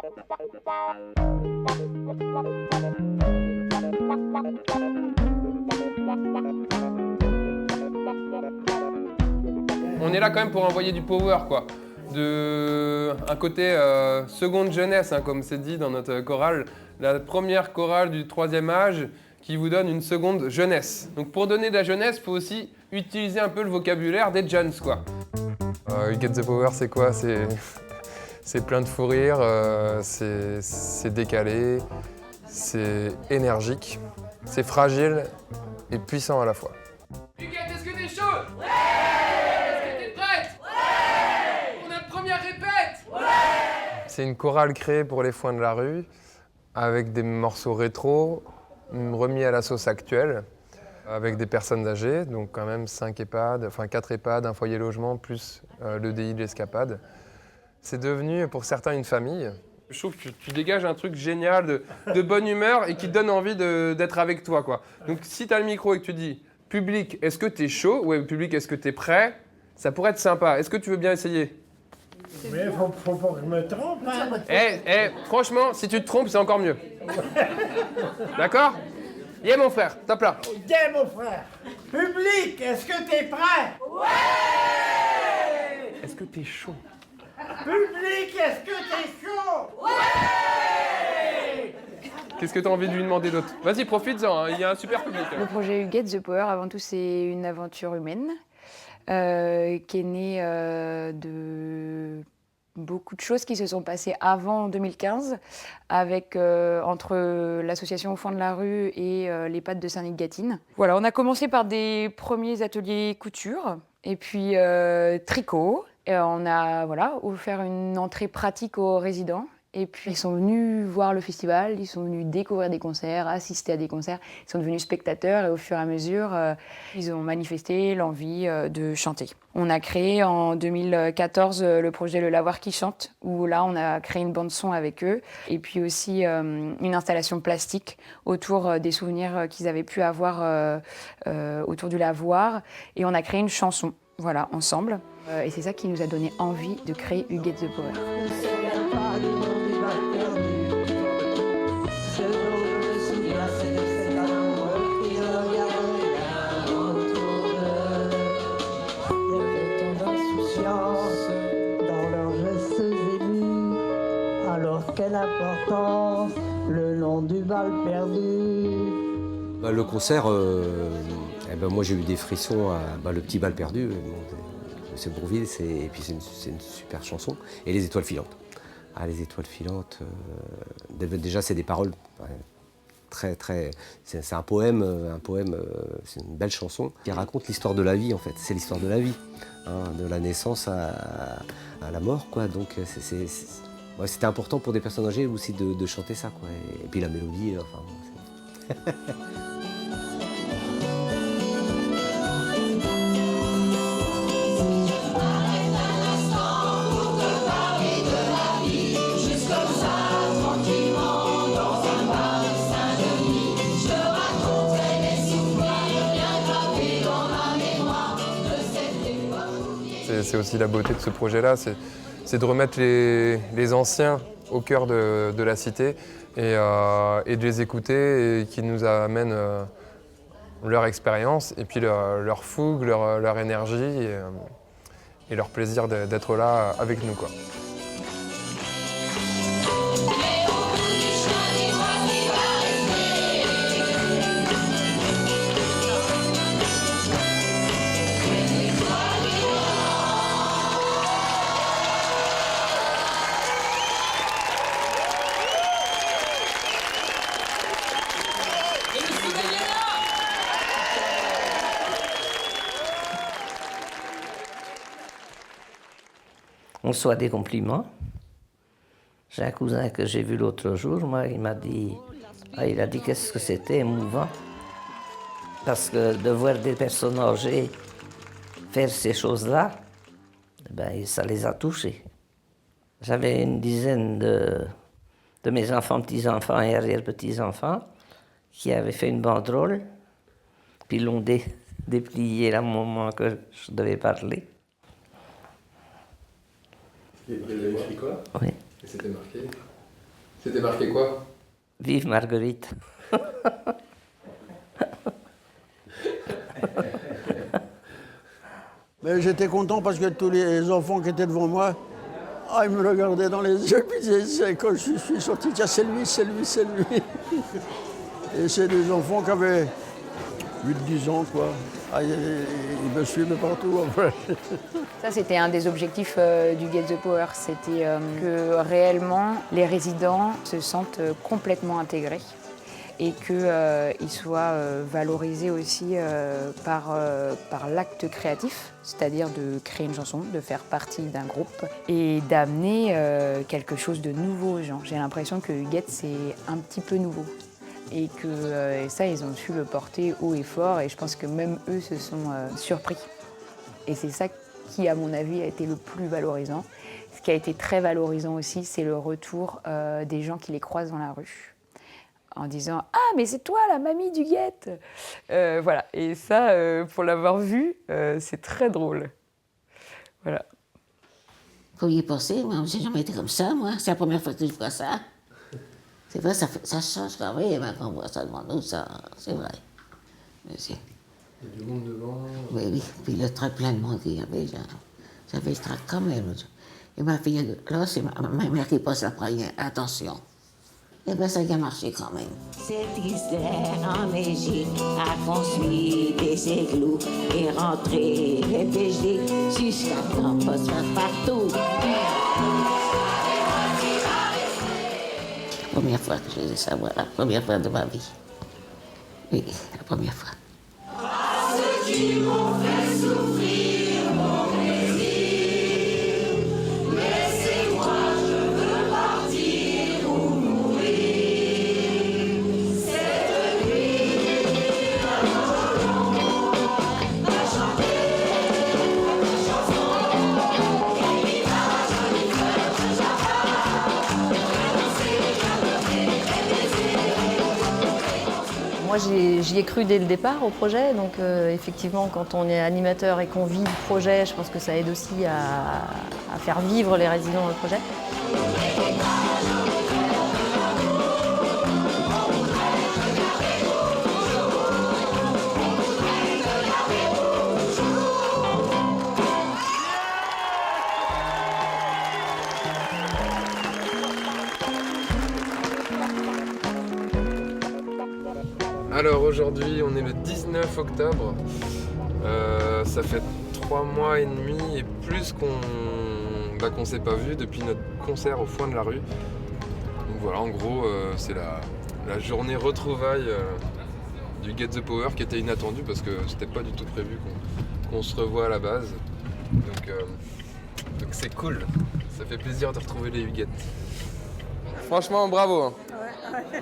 On est là quand même pour envoyer du power, quoi. Un côté seconde jeunesse, hein, comme c'est dit dans notre chorale. La première chorale du 3e âge qui vous donne une seconde jeunesse. Donc pour donner de la jeunesse, il faut aussi utiliser un peu le vocabulaire des jeunes, quoi. You Get the Power, c'est quoi? C'est plein de fou rire, c'est décalé, c'est énergique, c'est fragile et puissant à la fois. Huguette, est-ce que t'es chaude? Ouais! Est-ce que t'es prête? Ouais! Pour notre première répète? Ouais! C'est une chorale créée pour les foins de la rue, avec des morceaux rétro, remis à la sauce actuelle, avec des personnes âgées, donc quand même 4 EHPAD, un foyer logement, plus le DI de l'Escapade. C'est devenu pour certains une famille. Je trouve que tu dégages un truc génial de bonne humeur et qui te donne envie d'être avec toi, quoi. Donc si tu as le micro et que tu dis « Public, est-ce que tu es chaud ?» ou « Public, est-ce que tu es prêt ?» Ça pourrait être sympa. Est-ce que tu veux bien essayer? Mais faut pas que je me trompe, hein. Franchement, si tu te trompes, c'est encore mieux. D'accord? Yeah, mon frère, top là. Yeah, mon frère. Public, est-ce que t'es prêt? Ouais! Est-ce que t'es chaud? Public, est-ce que t'es chaud? Ouais! Qu'est-ce que t'as envie de lui demander d'autre? Vas-y, profites-en, hein, il y a un super public. Le projet You Get the Power, avant tout, c'est une aventure humaine qui est née de beaucoup de choses qui se sont passées avant 2015, avec entre l'association Au Fond de la Rue et l'EHPAD de Saint-Nic-Gatine. Voilà, on a commencé par des premiers ateliers couture, et puis tricot. Et on a offert une entrée pratique aux résidents. Et puis ils sont venus voir le festival, ils sont venus découvrir des concerts, assister à des concerts. Ils sont devenus spectateurs et au fur et à mesure, ils ont manifesté l'envie de chanter. On a créé en 2014 le projet Le Lavoir qui chante, où là on a créé une bande-son avec eux. Et puis aussi une installation plastique autour des souvenirs qu'ils avaient pu avoir autour du lavoir. Et on a créé une chanson, voilà, ensemble. Et c'est ça qui nous a donné envie de créer You Get the Power. Quelle importance le long du bal perdu. Le concert, moi j'ai eu des frissons à le petit bal perdu. C'est Bourvil, et puis c'est une super chanson. Et Les Étoiles filantes. Les Étoiles filantes, déjà c'est des paroles c'est un poème, c'est une belle chanson qui raconte l'histoire de la vie en fait. C'est l'histoire de la vie, hein, de la naissance à la mort, quoi. Donc c'était important pour des personnes âgées aussi de chanter ça, quoi. Et puis la mélodie, enfin. C'est aussi la beauté de ce projet-là, c'est de remettre les anciens au cœur de la cité et de les écouter et qu'ils nous amènent leur expérience et puis leur fougue, leur énergie et leur plaisir d'être là avec nous, quoi. On reçoit des compliments. J'ai un cousin que j'ai vu l'autre jour, il m'a dit, il a dit qu'est-ce que c'était émouvant. Parce que de voir des personnes âgées faire ces choses-là, ça les a touchés. J'avais une dizaine de mes enfants, petits-enfants et arrière-petits-enfants qui avaient fait une banderole, puis ils l'ont dépliée à un moment que je devais parler. Il avait écrit quoi? Oui. Et c'était marqué? C'était marqué quoi? Vive Marguerite. Mais j'étais content parce que tous les enfants qui étaient devant moi, ah, ils me regardaient dans les yeux, puis quand je suis sorti, tiens, c'est lui, c'est lui, c'est lui. Et c'est des enfants qui avaient 8-10 ans, quoi. Ah, ils me suivaient partout, en fait. Ça, c'était un des objectifs du Get the Power. C'était que réellement, les résidents se sentent complètement intégrés et qu'ils soient valorisés aussi par l'acte créatif, c'est-à-dire de créer une chanson, de faire partie d'un groupe et d'amener quelque chose de nouveau aux gens. J'ai l'impression que Huguette, c'est un petit peu nouveau. Et que ça, ils ont su le porter haut et fort, et je pense que même eux se sont surpris. Et c'est ça qui, à mon avis, a été le plus valorisant. Ce qui a été très valorisant aussi, c'est le retour des gens qui les croisent dans la rue, en disant « Ah, mais c'est toi, la mamie d'Huguette !» Voilà, et ça, pour l'avoir vu, c'est très drôle. Voilà. Faut y penser, moi, j'ai jamais été comme ça, moi. C'est la première fois que je vois ça. C'est vrai, ça change quand même, quand on voit ça devant nous, ça, c'est vrai. Mais Il y a du monde devant. oui, oui, puis le train plein de monde qu'il y avait, j'avais le train quand même. Et ma fille, là, c'est ma mère qui passe la première, attention. Et bien, ça a marché quand même. Cet Hitler en Belgique a construit des igloos et rentré les PhD jusqu'à temps pas se faire partout. La première fois que je faisais ça, voilà, la première fois de ma vie. Oui, la première fois. Moi, j'y ai cru dès le départ au projet, donc effectivement, quand on est animateur et qu'on vit le projet, je pense que ça aide aussi à faire vivre les résidents dans le projet. Alors aujourd'hui, on est le 19 octobre. Ça fait 3 mois et demi et plus qu'on s'est pas vu depuis notre concert au Foin de la Rue. Donc voilà, en gros, c'est la journée retrouvaille du Get the Power qui était inattendue parce que c'était pas du tout prévu qu'on se revoie à la base. Donc c'est cool, ça fait plaisir de retrouver les Huguettes. Franchement, bravo. Hein.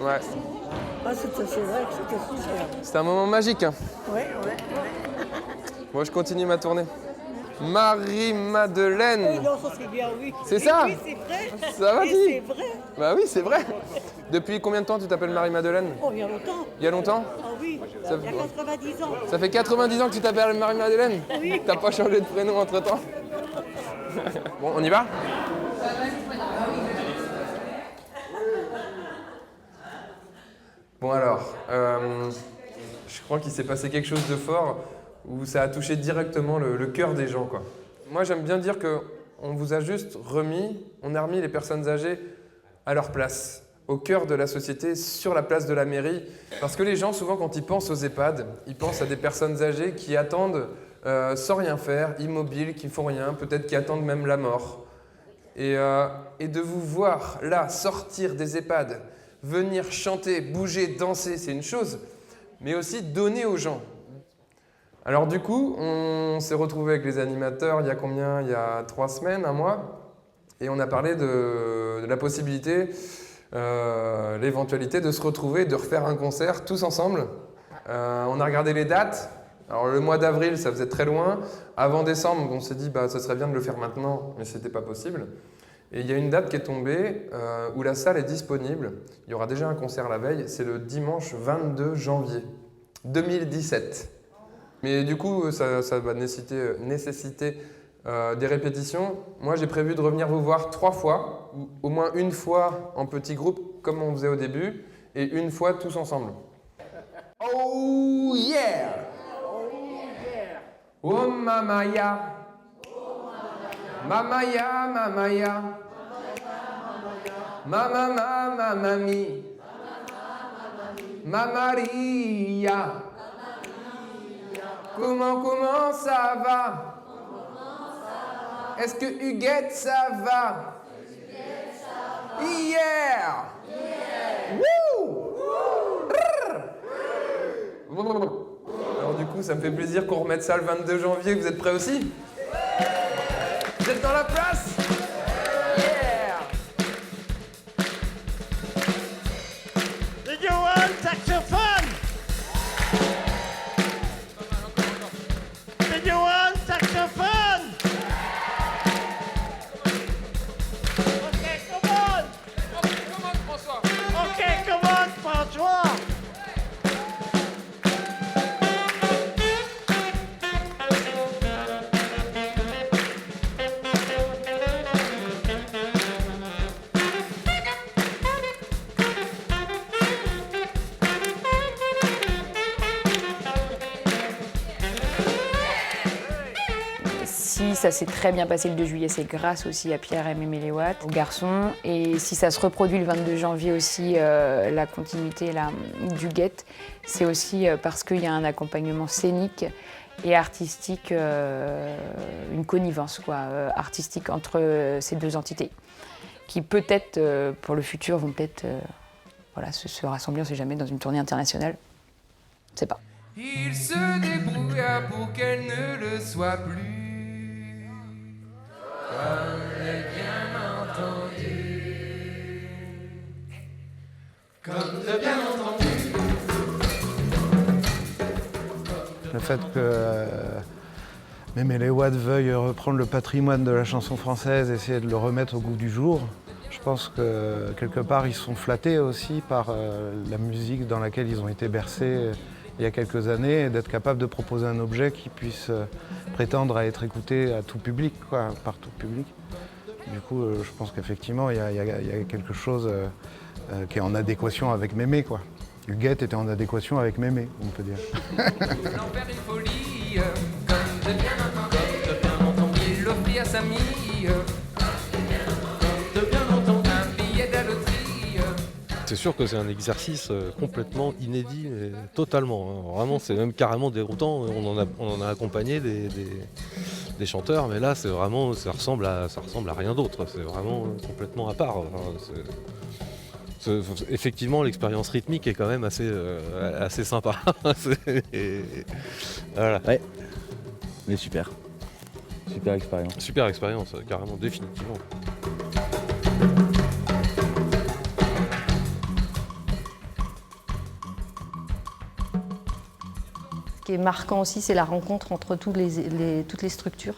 Ouais. Ah, c'est vrai que c'était super. C'était un moment magique. Hein. Ouais. Moi, je continue ma tournée. Marie-Madeleine. Non, ça c'est bien, oui. C'est ça? Oui, c'est vrai. Ça va, Et dit? c'est vrai. Bah oui, c'est vrai. Depuis combien de temps tu t'appelles Marie-Madeleine? Oh, il y a longtemps. Il y a longtemps? Ah oui, Ça- il y a 90 ans. Ça fait 90 ans que tu t'appelles Marie-Madeleine? Oui. T'as pas changé de prénom entre-temps? Bon, on y va? Bon alors, je crois qu'il s'est passé quelque chose de fort où ça a touché directement le cœur des gens, quoi. Moi, j'aime bien dire qu'on vous a juste on a remis les personnes âgées à leur place, au cœur de la société, sur la place de la mairie. Parce que les gens, souvent, quand ils pensent aux EHPAD, ils pensent à des personnes âgées qui attendent sans rien faire, immobiles, qui font rien, peut-être qui attendent même la mort. Et de vous voir, là, sortir des EHPAD, venir chanter, bouger, danser, c'est une chose, mais aussi donner aux gens. Alors du coup, on s'est retrouvés avec les animateurs il y a combien? Il y a 3 semaines, 1 mois, et on a parlé de la possibilité, l'éventualité de se retrouver, de refaire un concert tous ensemble. On a regardé les dates. Alors le mois d'avril, ça faisait très loin. Avant décembre, on s'est dit bah ça serait bien de le faire maintenant, mais c'était pas possible. Et il y a une date qui est tombée où la salle est disponible. Il y aura déjà un concert la veille, c'est le dimanche 22 janvier 2017. Mais du coup, ça va nécessiter des répétitions. Moi, j'ai prévu de revenir vous voir 3 fois, ou au moins une fois en petit groupe, comme on faisait au début, et une fois tous ensemble. Oh yeah! Oh mamaya! Mamaya, mamaya! Mama, mamami! Mamaria! Comment ça va? Est-ce que Huguette, ça va? Yeah! Woo! Alors du coup, ça me fait plaisir qu'on remette ça le 22 janvier. Vous êtes prêts aussi? Vous êtes dans la place? Yeah! Did you want saxophone? Did you want saxophone? Okay, come on. François. Okay, come on, François. Si ça s'est très bien passé le 2 juillet, c'est grâce aussi à Pierre et Mémé Léwatt, aux garçons. Et si ça se reproduit le 22 janvier aussi, la continuité du guet, c'est aussi parce qu'il y a un accompagnement scénique et artistique, une connivence artistique entre ces deux entités, qui peut-être, pour le futur, vont peut-être se rassembler, on ne sait jamais, dans une tournée internationale. Je ne sais pas. Il se débrouilla pour qu'elle ne le soit plus. Comme le bien entendu. Comme de bien entendu. Le fait que Mémé Léwatt veuille reprendre le patrimoine de la chanson française, essayer de le remettre au goût du jour, je pense que quelque part ils sont flattés aussi par la musique dans laquelle ils ont été bercés il y a quelques années, et d'être capable de proposer un objet qui puisse prétendre à être écouté à tout public, par tout public. Du coup, je pense qu'effectivement, il y a quelque chose qui est en adéquation avec Mémé, quoi. Huguette était en adéquation avec Mémé, on peut dire. L'enfer une folie, comme de bien entendu, il l'offrit à sa mie, comme de bien entendu, un billet de la loterie. C'est sûr que c'est un exercice complètement inédit, totalement. Vraiment, c'est même carrément déroutant. On en a accompagné des chanteurs, mais là, c'est vraiment, ça ressemble à rien d'autre. C'est vraiment complètement à part. Effectivement, l'expérience rythmique est quand même assez sympa. Voilà. Ouais, mais super. Super expérience. Super expérience, carrément, définitivement. Ce qui est marquant aussi, c'est la rencontre entre toutes les structures,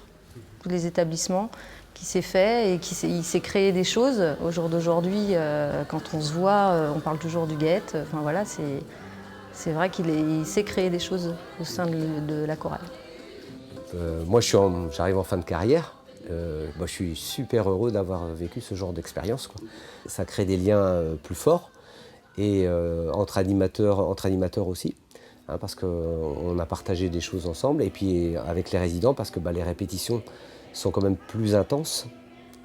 tous les établissements qui s'est fait et il s'est créé des choses. Au jour d'aujourd'hui, quand on se voit, on parle toujours du guet. Enfin voilà, c'est vrai qu'il s'est créé des choses au sein de la chorale. Moi, j'arrive en fin de carrière. Moi, je suis super heureux d'avoir vécu ce genre d'expérience, quoi. Ça crée des liens plus forts et entre animateurs aussi. Parce qu'on a partagé des choses ensemble, et puis avec les résidents, parce que les répétitions sont quand même plus intenses.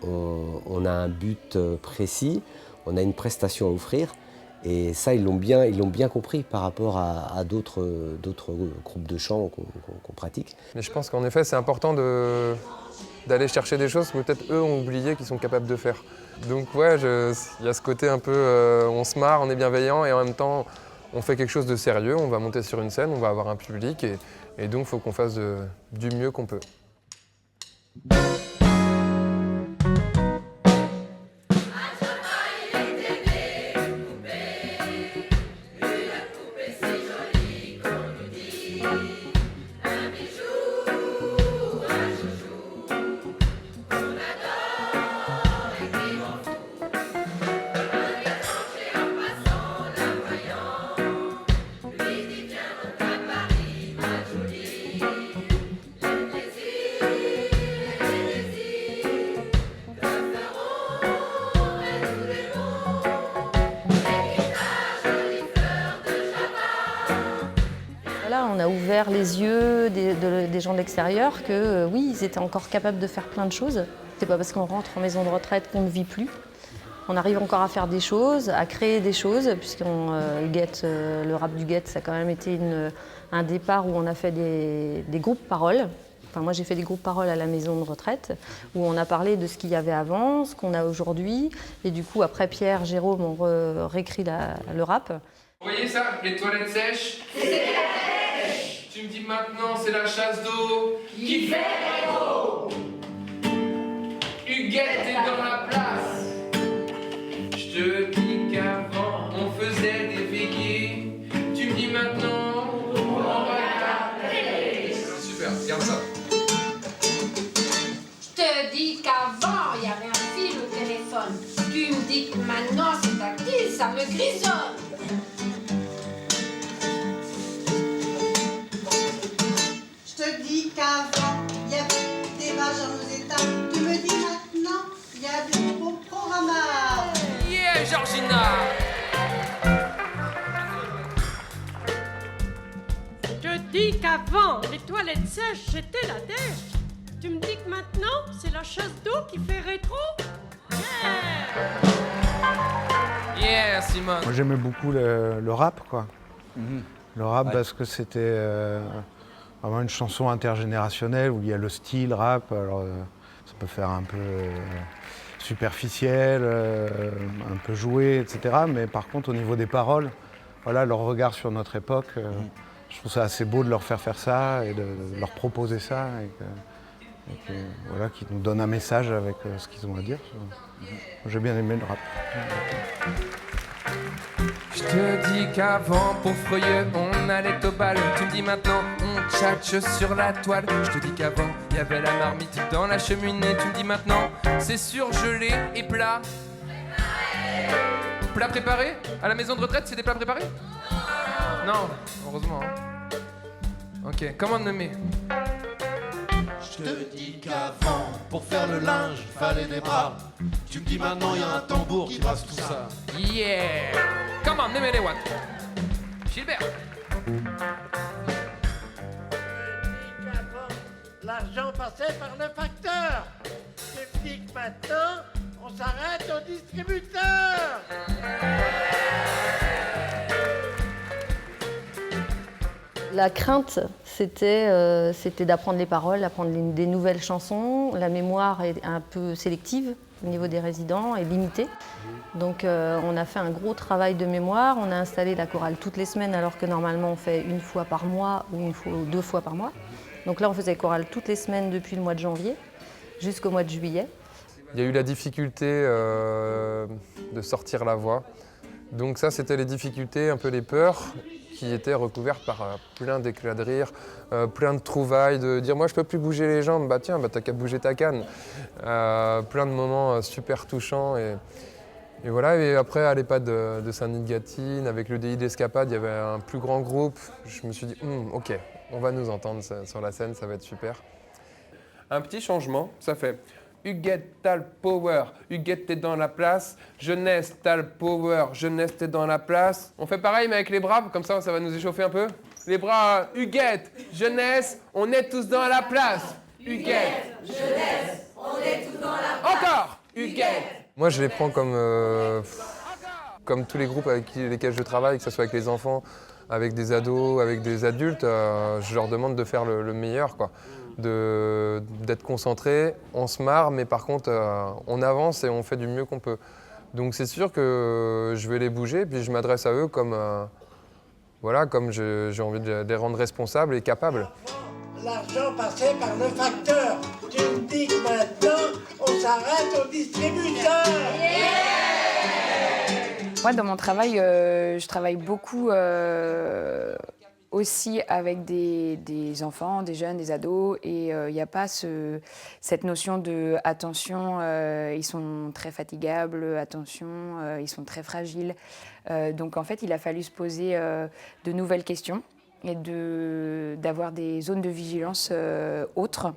On a un but précis, on a une prestation à offrir, et ça, ils l'ont bien compris par rapport à d'autres groupes de chant qu'on pratique. Mais je pense qu'en effet, c'est important d'aller chercher des choses que peut-être eux ont oublié qu'ils sont capables de faire. Donc ouais, il y a ce côté un peu, on se marre, on est bienveillant, et en même temps, on fait quelque chose de sérieux, on va monter sur une scène, on va avoir un public, et donc il faut qu'on fasse du mieux qu'on peut. ouvert les yeux des gens de l'extérieur que oui, ils étaient encore capables de faire plein de choses. C'est pas parce qu'on rentre en maison de retraite qu'on ne vit plus. On arrive encore à faire des choses, à créer des choses, puisqu'on le rap du Guet, ça a quand même été un départ où on a fait des groupes paroles. Enfin, moi, j'ai fait des groupes paroles à la maison de retraite, où on a parlé de ce qu'il y avait avant, ce qu'on a aujourd'hui. Et du coup, après, Pierre, Jérôme ont réécrit le rap. Vous voyez ça, les toilettes sèches? C'est la pêche. Tu me dis maintenant, c'est la chasse d'eau qui fait rétro. Huguette est dans la place. Je te dis qu'avant, on faisait des veillées. Tu me dis maintenant, on regarde la télé. Super, regarde ça. Je te dis qu'avant, il y avait un fil au téléphone. Tu me dis que maintenant, c'est tactile, ça me grisonne. Je te dis qu'avant, il y avait des vaches dans nos états. Tu me dis maintenant, il y a des beaux programmes. Yeah, Georgina! Je te dis qu'avant, les toilettes sèches, c'était la dèche. Tu me dis que maintenant, c'est la chasse d'eau qui fait rétro. Yeah, Simone! Moi j'aimais beaucoup le rap, quoi. Le rap parce que c'était vraiment une chanson intergénérationnelle où il y a le style rap. Alors ça peut faire un peu superficiel, un peu joué, etc. Mais par contre, au niveau des paroles, voilà, leur regard sur notre époque, je trouve ça assez beau de leur faire ça et de leur proposer ça. Voilà, qui nous donnent un message avec ce qu'ils ont à dire. J'ai bien aimé le rap. Je te dis qu'avant, pauvre freuilleux, on allait au bal. Tu me dis maintenant, on tchatche sur la toile. Je te dis qu'avant, il y avait la marmite dans la cheminée. Tu me dis maintenant, c'est surgelé et plat. Plat préparé? À la maison de retraite, c'est des plats préparés? Non, heureusement. Hein. Ok, comment nommer? Je te dis qu'avant, pour faire le linge, fallait des bras. Tu me dis maintenant, il y a un tambour qui brasse tout ça. Yeah! Come on, name what? Gilbert! L'argent passait par le facteur. Tu me dis que maintenant, on s'arrête au distributeur. La crainte, c'était d'apprendre les paroles, d'apprendre des nouvelles chansons. La mémoire est un peu sélective au niveau des résidents et limitée. Donc on a fait un gros travail de mémoire. On a installé la chorale toutes les semaines alors que normalement on fait une fois par mois ou 2 fois par mois. Donc là on faisait chorale toutes les semaines depuis le mois de janvier jusqu'au mois de juillet. Il y a eu la difficulté de sortir la voix. Donc ça, c'était les difficultés, un peu les peurs qui étaient recouvertes par plein d'éclats de rire, plein de trouvailles, de dire « moi je peux plus bouger les jambes », bah tiens, bah, t'as qu'à bouger ta canne. Plein de moments super touchants. Et voilà, et après à l'EHPAD de Saint-Denis-de-Gâtine, avec le DI d'Escapade, il y avait un plus grand groupe. Je me suis dit ok, on va nous entendre sur la scène, ça va être super. Un petit changement, ça fait Huguette, t'as le power, Huguette, t'es dans la place. Jeunesse, t'as le power, jeunesse, t'es dans la place. On fait pareil, mais avec les bras, comme ça va nous échauffer un peu. Les bras, Huguette, jeunesse, on est tous dans la place. Huguette, jeunesse, on est tous dans la place. Encore, Huguette. Moi, je les prends comme tous les groupes avec lesquels je travaille, que ce soit avec les enfants, avec des ados, avec des adultes. Je leur demande de faire le meilleur, quoi. D'être concentré, on se marre, mais par contre, on avance et on fait du mieux qu'on peut. Donc c'est sûr que je vais les bouger, puis je m'adresse à eux comme j'ai envie de les rendre responsables et capables. L'argent passait par le facteur. Tu me dis que maintenant, on s'arrête au distributeur. Moi, dans mon travail, je travaille beaucoup aussi avec des enfants, des jeunes, des ados, et il n'y a pas cette notion de attention, ils sont très fatigables, attention, ils sont très fragiles. Donc en fait, il a fallu se poser de nouvelles questions et d'avoir des zones de vigilance autres.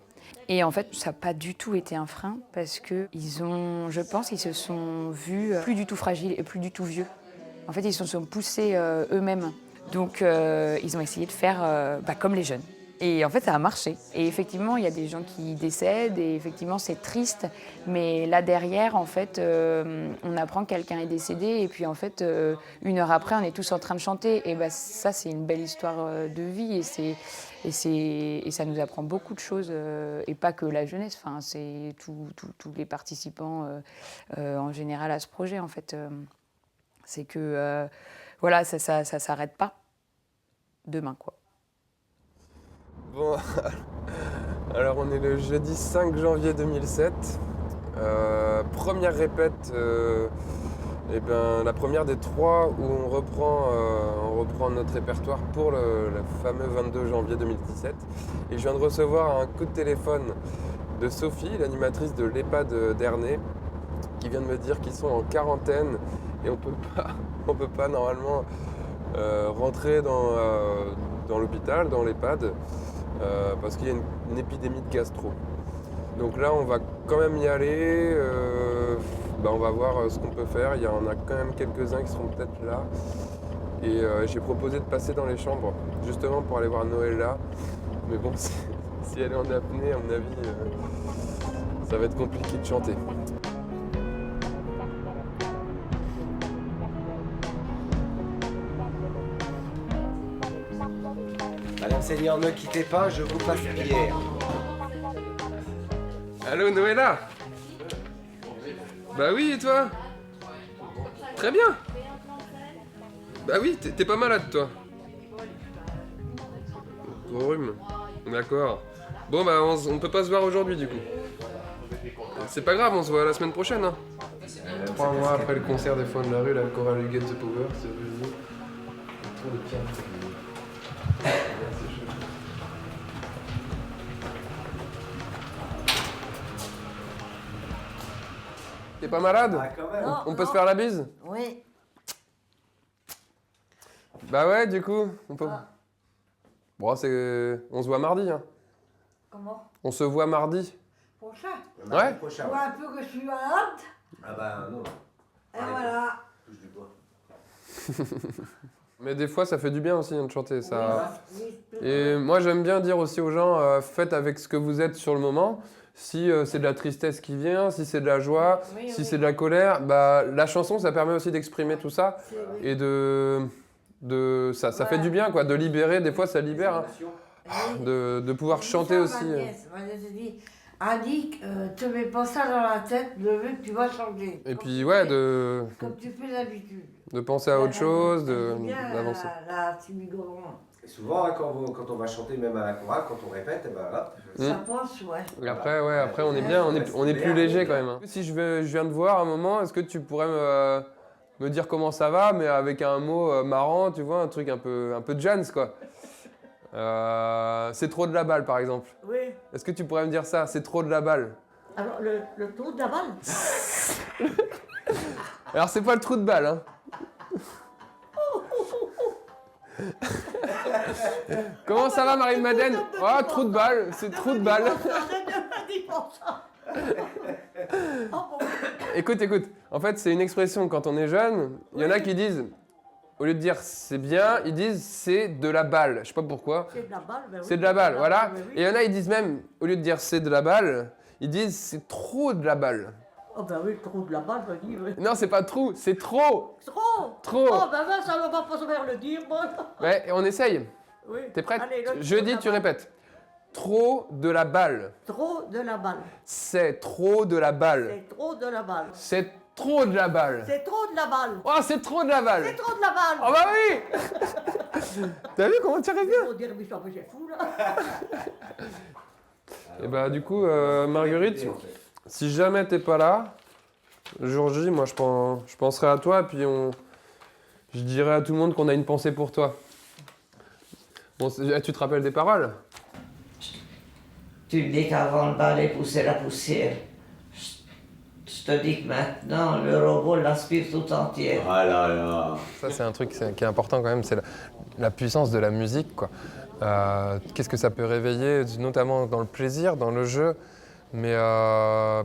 Et en fait, ça n'a pas du tout été un frein parce je pense qu'ils se sont vus plus du tout fragiles et plus du tout vieux. En fait, ils se sont poussés eux-mêmes. Donc ils ont essayé de faire comme les jeunes. Et en fait, ça a marché. Et effectivement, il y a des gens qui décèdent et effectivement, c'est triste. Mais là derrière, en fait, on apprend que quelqu'un est décédé et puis en fait, 1 heure après, on est tous en train de chanter. Et ben, ça, c'est une belle histoire de vie et ça nous apprend beaucoup de choses. Et pas que la jeunesse, enfin, c'est tous les participants en général à ce projet, en fait. C'est que, voilà, ça s'arrête pas demain, quoi. Bon, alors on est le jeudi 5 janvier 2007. Première répète, la première des 3 où on reprend notre répertoire pour le fameux 22 janvier 2017. Et je viens de recevoir un coup de téléphone de Sophie, l'animatrice de l'EHPAD d'Ernée, qui vient de me dire qu'ils sont en quarantaine et on peut pas normalement rentrer dans l'hôpital, dans l'EHPAD. Parce qu'il y a une épidémie de gastro. Donc là, on va quand même y aller. On va voir ce qu'on peut faire. Il y en a quand même quelques-uns qui seront peut-être là. Et j'ai proposé de passer dans les chambres, justement pour aller voir Noël là. Mais bon, si elle est en apnée, à mon avis, ça va être compliqué de chanter. Madame Seigneur, ne quittez pas, je vous passe Pierre. Allô Noëlla? Bah oui, et toi? Très bien. Bah oui, t'es pas malade toi. Gros rhume. D'accord. Bon bah on peut pas se voir aujourd'hui du coup. C'est pas grave, on se voit la semaine prochaine. Hein. 3 mois après le concert des Foins de la Rue, la chorale You Get the Power, c'est revenu. Tour de piano. T'es pas malade? Quand même. On peut se faire la bise? Oui. Bah ouais, du coup, on peut... Bon, on se voit mardi, hein. Comment? On se voit mardi. Prochain? Ouais. Tu vois un peu que je suis malade? Ah bah non. Et voilà. Touche du bois. Mais des fois, ça fait du bien aussi hein, de chanter. Ça... Oui, Et moi, j'aime bien dire aussi aux gens, faites avec ce que vous êtes sur le moment. Si c'est de la tristesse qui vient, si c'est de la joie, si c'est de la colère, bah, la chanson, ça permet aussi d'exprimer tout ça. Et ça fait du bien, quoi, de libérer. Des fois, ça libère. Hein, de pouvoir chanter aussi. Ma nièce dit, Annick, te mets pas ça dans la tête, le vu que tu vas changer. Et puis, ouais, Comme tu fais d'habitude. de penser à autre chose, Bien d'avancer. la Timigoron. Et souvent, hein, quand on va chanter, même à la chorale, quand on répète, et ben hop. Ça passe, ouais. Et après, on est bien, on est plus léger quand même. Hein. Si je viens de voir un moment, est-ce que tu pourrais me dire comment ça va, mais avec un mot marrant, tu vois, un truc un peu Jans, quoi. C'est trop de la balle, par exemple. Oui. Est-ce que tu pourrais me dire ça? C'est trop de la balle. Alors, le trou de la balle? Alors, c'est pas le trou de balle, hein. Comment ça va, Marie-Madeleine? Oh, trou de balle, c'est trou de balle. Écoute. En fait, c'est une expression quand on est jeune. Il y en a qui disent, au lieu de dire c'est bien, ils disent c'est de la balle. Je sais pas pourquoi. C'est de la balle, ben oui. C'est de la balle, voilà. Et il y en a, ils disent même, au lieu de dire c'est de la balle, ils disent c'est trop de la balle. Oh ben oui, trop de la balle, je dis, oui. Non, c'est pas trop, c'est trop. Trop? Trop. Oh ben ça ne va pas se faire le dire, moi. Ouais, et on essaye. Oui. T'es prête? Allez, Jeudi, tu répètes. Trop de la balle. Trop de la balle. C'est trop de la balle. C'est trop de la balle. C'est trop de la balle. C'est trop de la balle. Oh, c'est trop de la balle. C'est trop de la balle. Oh bah oui. T'as vu comment tu arrives bien? Faut dire, mais ça fait fou, là. Et bah du coup, Marguerite, si jamais t'es pas là, le jour J, moi je penserai à toi, puis je dirai à tout le monde qu'on a une pensée pour toi. Bon, tu te rappelles des paroles? Tu me dis qu'avant le balai poussait la poussière. Je te dis que maintenant, le robot l'aspire tout entière. Ah là là. Ça, c'est un truc qui est important quand même, c'est la puissance de la musique, quoi. Qu'est-ce que ça peut réveiller, notamment dans le plaisir, dans le jeu. Mais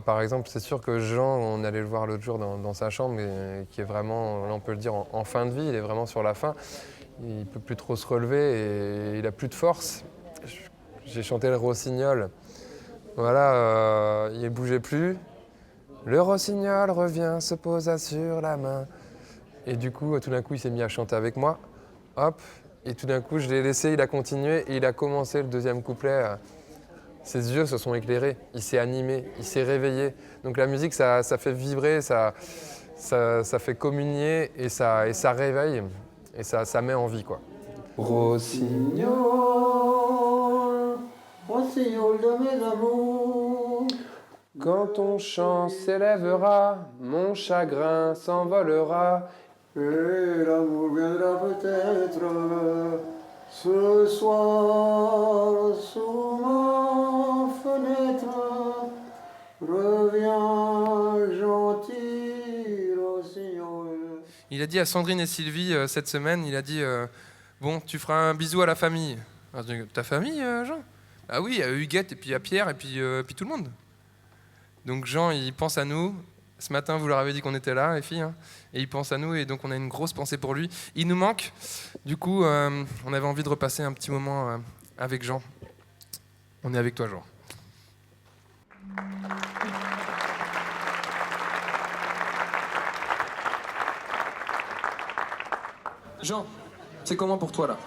par exemple, c'est sûr que Jean, on allait le voir l'autre jour dans sa chambre, et qui est vraiment, là on peut le dire, en fin de vie, il est vraiment sur la fin. il peut plus trop se relever et il a plus de force. J'ai chanté le rossignol. Voilà, il bougeait plus. Le rossignol revient, se posa sur la main. Et du coup, tout d'un coup, il s'est mis à chanter avec moi. Hop, et tout d'un coup, je l'ai laissé, il a continué et il a commencé le deuxième couplet. Ses yeux se sont éclairés, il s'est animé, il s'est réveillé. Donc la musique, ça fait vibrer, ça fait communier et ça réveille et ça met en vie, quoi. Rossignol, rossignol de mes amours. Quand ton chant s'élèvera, mon chagrin s'envolera. Et l'amour viendra peut-être ce soir sous ma fenêtre. Reviens gentil rossignol. Il a dit à Sandrine et Sylvie cette semaine, il a dit bon, tu feras un bisou à la famille. Alors, je dis, ta famille, Jean? Ah oui, à Huguette et puis à Pierre et puis tout le monde. Donc Jean, il pense à nous. Ce matin, vous leur avez dit qu'on était là, les filles, hein, et il pense à nous, et donc on a une grosse pensée pour lui. Il nous manque. Du coup, on avait envie de repasser un petit moment avec Jean. On est avec toi, Jean. Jean, c'est comment pour toi, là?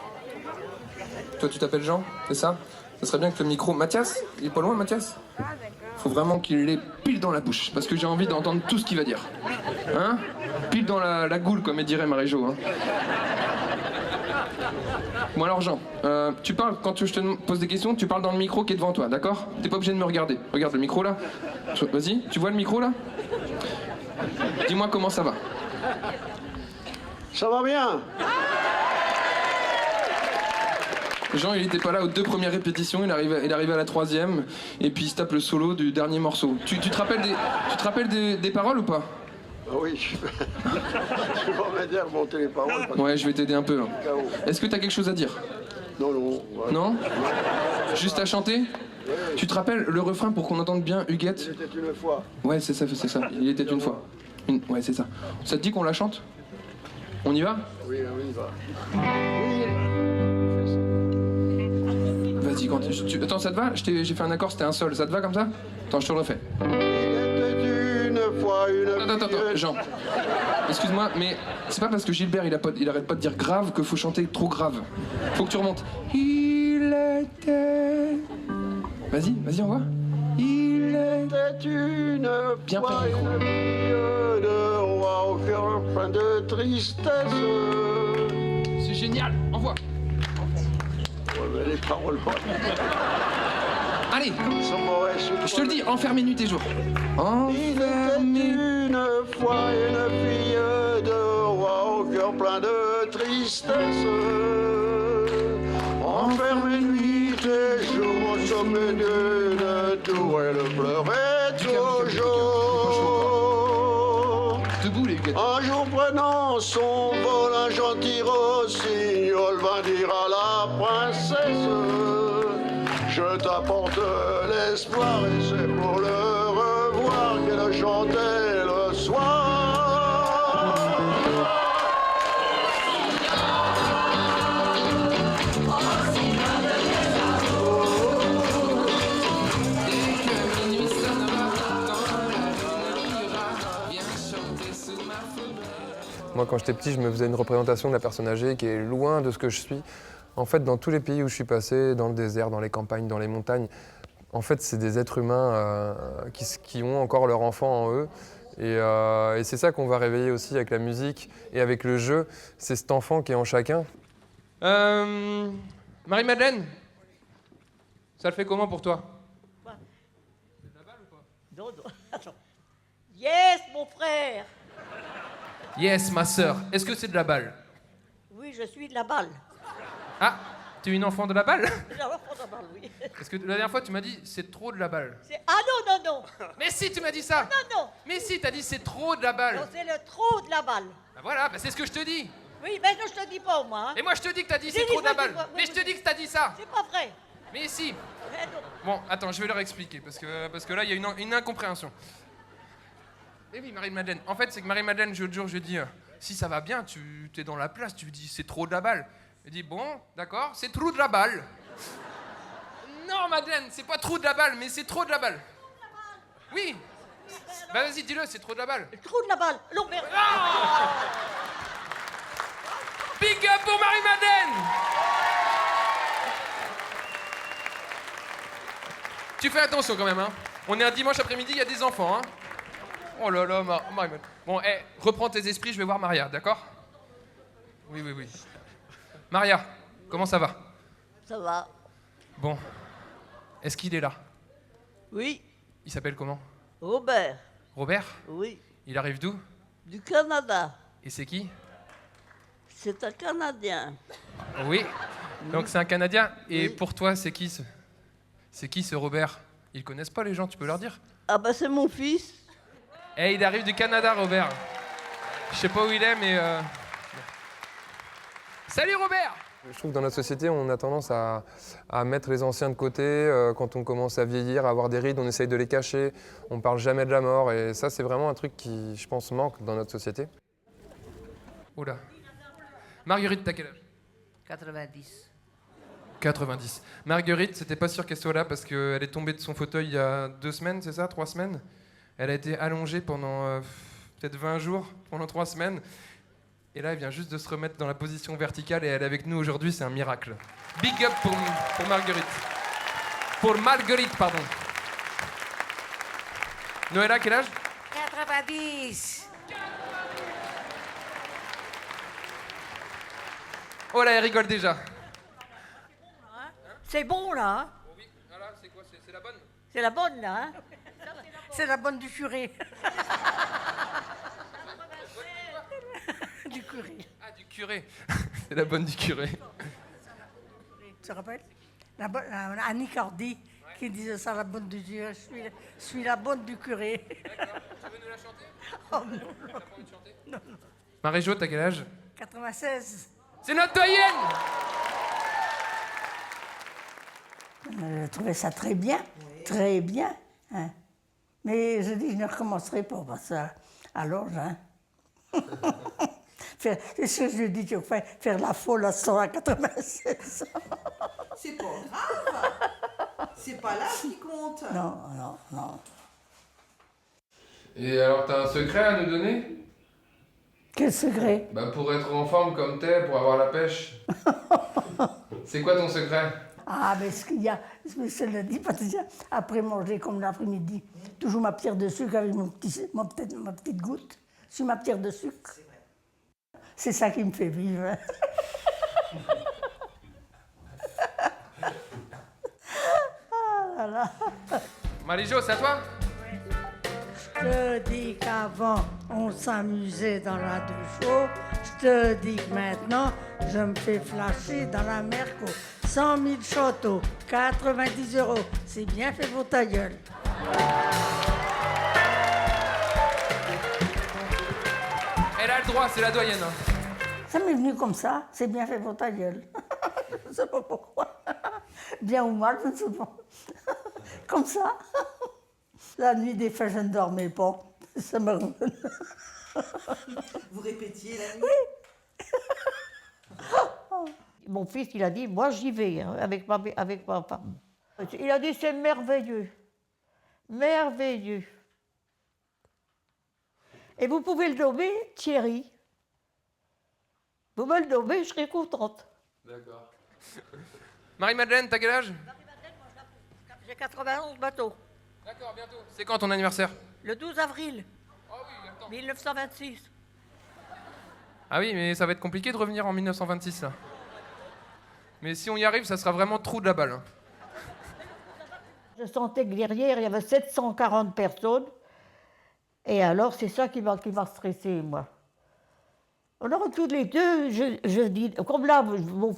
Toi, tu t'appelles Jean, c'est ça? Ça serait bien que le micro... Mathias? Il est pas loin, Mathias? Faut vraiment qu'il l'ait pile dans la bouche, parce que j'ai envie d'entendre tout ce qu'il va dire. Hein? Pile dans la goule, comme elle dirait Marie-Jo. Hein. Bon alors Jean, tu parles, quand je te pose des questions, tu parles dans le micro qui est devant toi, d'accord? T'es pas obligé de me regarder. Regarde le micro là. Vas-y, tu vois le micro là? Dis-moi comment ça va. Ça va bien. Jean, il était pas là aux 2 premières répétitions, il arrive à la 3e, et puis il se tape le solo du dernier morceau. Tu te rappelles des paroles ou pas? Ah oui, je vais pas m'aider à remonter les paroles. Ouais, je vais t'aider un peu. Hein. Est-ce que t'as quelque chose à dire? Non, non. Ouais. Non? Juste à chanter? Ouais. Tu te rappelles le refrain pour qu'on entende bien, Huguette? Il était une fois. Ouais, c'est ça, c'est ça. Il était une fois. Ouais, c'est ça. Ça te dit qu'on la chante? On y va? Oui, on y va. Vas-y, quand attends, ça te va? J'ai fait un accord, c'était un sol. Ça te va comme ça? Attends, je te le refais. Attends, Jean. Excuse-moi, mais c'est pas parce que Gilbert il arrête pas de dire grave qu'il faut chanter trop grave. Faut que tu remontes. Il était. Vas-y, on voit. Il était une bien près du micro. De roi au cœur plein de tristesse. C'est génial, envoie. Ouais, mais les paroles. Allez, je te le dis, enfermez nuit et jour. Enfermez. Une fois une fille de roi au cœur plein de tristesse. Enfermée nuit et jour au sommet d'une tour, elle pleurait toujours. Debout les gars. Un jour prenant son vol, un gentil rossignol vint dire à la princesse: je t'apporte l'espoir et c'est pour le revoir qu'elle chantait le soir. Moi, quand j'étais petit, je me faisais une représentation de la personne âgée qui est loin de ce que je suis. En fait, dans tous les pays où je suis passé, dans le désert, dans les campagnes, dans les montagnes, en fait, c'est des êtres humains qui ont encore leur enfant en eux. Et c'est ça qu'on va réveiller aussi avec la musique et avec le jeu. C'est cet enfant qui est en chacun. Marie-Madeleine, ça le fait comment pour toi? C'est de la balle ou pas? Non, non. Attends. Yes, mon frère. Yes, ma sœur. Est-ce que c'est de la balle? Oui, je suis de la balle. Ah, tu es une enfant de la balle? L'enfant de la balle, oui. Parce que la dernière fois, tu m'as dit c'est trop de la balle. Ah non, non, non. Mais si, tu m'as dit ça. Non, non. Mais si, t'as dit c'est trop de la balle. Non, c'est le trop de la balle. Bah voilà, bah c'est ce que je te dis. Oui, mais non, je te dis pas, moi. Hein. Et moi, je te dis que t'as dit c'est trop de la balle. Mais je te dis que t'as dit ça. C'est pas vrai. Mais si. Mais non. Bon, attends, je vais leur expliquer, parce que là, il y a une incompréhension. Eh oui, Marie-Madeleine. En fait, c'est que Marie-Madeleine, l'autre jour, je lui ai dit, Si ça va bien, tu es dans la place, tu lui dis c'est trop de la balle. Il dit bon, d'accord, c'est trop de la balle. Non, Madeleine, c'est pas trop de la balle, mais c'est trop de la balle. Oui. Bah vas-y, dis-le, c'est trop de la balle. Trou de la balle. Non, mais... Big up pour Marie-Madeleine. Tu fais attention quand même, hein. On est un dimanche après-midi, il y a des enfants, hein. Oh là là, Marie-Madeleine. Bon, reprends tes esprits, je vais voir Maria, d'accord? Oui. Maria, comment ça va? Ça va. Bon. Est-ce qu'il est là? Oui. Il s'appelle comment? Robert. Robert? Oui. Il arrive d'où? Du Canada. Et c'est qui? C'est un Canadien. Oui. Donc c'est un Canadien. Et pour toi, c'est qui ce Robert? Ils connaissent pas les gens, tu peux leur dire? Ah bah c'est mon fils. Il arrive du Canada, Robert. Je sais pas où il est, mais... Salut Robert! Je trouve que dans notre société, on a tendance à mettre les anciens de côté. Quand on commence à vieillir, à avoir des rides, on essaye de les cacher. On parle jamais de la mort. Et ça, c'est vraiment un truc qui, je pense, manque dans notre société. Oula. Marguerite, t'as quel âge? 90. 90. Marguerite, c'était pas sûr qu'elle soit là parce qu'elle est tombée de son fauteuil il y a 2 semaines, c'est ça? 3 semaines? Elle a été allongée pendant peut-être 20 jours, pendant 3 semaines. Et là, elle vient juste de se remettre dans la position verticale et elle est avec nous aujourd'hui, c'est un miracle. Big up pour Marguerite. Pour Marguerite, pardon. Noëlla, quel âge? 90. Oh là, elle rigole déjà. C'est bon, là. Hein? Oui, voilà, c'est quoi? C'est la bonne? C'est la bonne, là. Hein? C'est la bonne du curé. Du curé. Ah, du curé. C'est la bonne du curé. Tu te rappelles? Annie Cordy qui disait ça, la bonne du curé. Je suis la bonne du curé. D'accord. Tu veux nous la chanter? Oh non. T'as pas envie de chanter? Non. Marie-Jo, t'as quel âge? 96. C'est notre doyenne! Je trouvais ça très bien, très bien. Hein. Mais je dis, je ne recommencerai pas parce que alors, hein. C'est ce que je dis, tu vas faire la folle à 196. C'est pas grave. C'est pas là qui compte. Non. Et alors, t'as un secret à nous donner? Quel secret? Bah, pour être en forme comme t'es, pour avoir la pêche. C'est quoi ton secret? Ah, mais ce qu'il y a, je le dis pas déjà, après manger comme l'après-midi, toujours ma pierre de sucre avec ma petite goutte sur ma pierre de sucre. C'est ça qui me fait vivre. Ah là là. Marie-Jo, c'est à toi? Je te dis qu'avant, on s'amusait dans la douche chaude. Je te dis que maintenant, je me fais flasher dans la Merco. 100 000 châteaux, 90 €. C'est bien fait pour ta gueule. Elle a le droit, c'est la doyenne. Hein. Ça m'est venu comme ça, c'est bien fait pour ta gueule. Je ne sais pas pourquoi. Bien ou mal, je ne sais pas. Comme ça. La nuit, des fois, je ne dormais pas. Ça me revenait. Vous répétiez la nuit? Oui. Mon fils, il a dit, moi j'y vais, hein, avec ma femme. Il a dit, c'est merveilleux. Merveilleux. Et vous pouvez le nommer Thierry. Vous me le nommez, je serai contente. D'accord. Marie-Madeleine, t'as quel âge? J'ai 91 bateaux. D'accord, bientôt. C'est quand ton anniversaire? Le 12 avril. Oh oui, attends. 1926. Ah oui, mais ça va être compliqué de revenir en 1926, là. Mais si on y arrive, ça sera vraiment trou de la balle. Hein. Je sentais que derrière, il y avait 740 personnes. Et alors, c'est ça qui m'a stressé, moi. Alors, tous les deux, je dis, comme là, je m'en